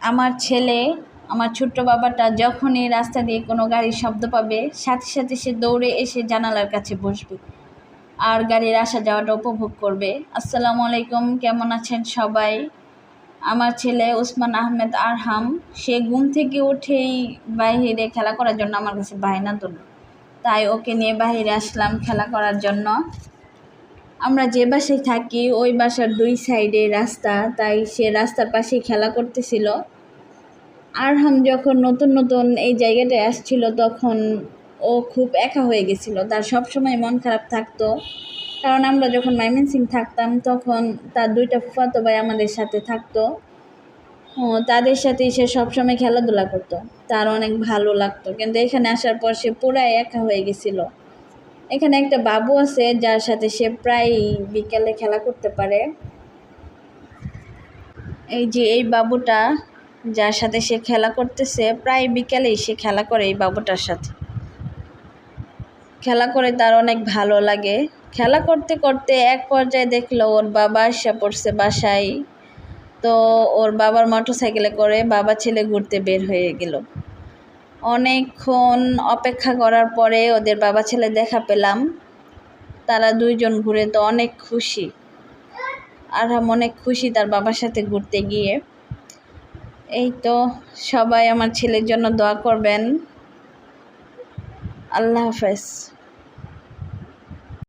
আমার ছেলে, আমার ছোট্ট বাবাটা যখনই রাস্তা দিয়ে কোনো গাড়ির শব্দ পাবে সাথে সাথে সে দৌড়ে এসে জানালার কাছে বসবে আর গাড়ির আসা যাওয়াটা উপভোগ করবে। আসসালামু আলাইকুম, কেমন আছেন সবাই? আমার ছেলে ওসমান আহমেদ আরহাম, সে ঘুম থেকে উঠেই বাইরে খেলা করার জন্য আমার কাছে বায়না ধরল, তাই ওকে নিয়ে বাইরে আসলাম খেলা করার জন্য। আমরা যে বাসায় থাকি ওই বাসার দুই সাইডে রাস্তা, তাই সে রাস্তার পাশেই খেলা করতেছিল। আরহাম যখন নতুন নতুন এই জায়গাটায় আসছিল তখন ও খুব একা হয়ে গেছিলো, তার সবসময় মন খারাপ থাকতো। কারণ আমরা যখন ময়মনসিং থাকতাম তখন তার দুইটা ফুফাতো ভাই আমাদের সাথে থাকতো, তাদের সাথে সে সবসময় খেলাধুলা করতো, তার অনেক ভালো লাগতো। কিন্তু এখানে আসার পর সে পুরাই একা হয়ে গেছিলো। এখানে একটা বাবু আছে যার সাথে সে প্রায় বিকেলে খেলা করতে পারে। এই যে এই বাবুটা যার সাথে সে খেলা করতেছে, প্রায় বিকেলেই সে খেলা করে এই বাবুটার সাথে। খেলা করে তার অনেক ভালো লাগে। খেলা করতে করতে এক পর্যায়ে দেখলো ওর বাবা এসে পড়ছে বাসায়। তো ওর বাবার মোটরসাইকেলে করে বাবা ছেলে ঘুরতে বের হয়ে গেল। অনেকক্ষণ অপেক্ষা করার পরে ওদের বাবা ছেলে দেখা পেলাম। তারা দুইজন ঘুরে তো অনেক খুশি। আরহাম অনেক খুশি তার বাবার সাথে ঘুরতে গিয়ে। এই তো, সবাই আমার ছেলের জন্য দোয়া করবেন। আল্লাহ হাফেজ।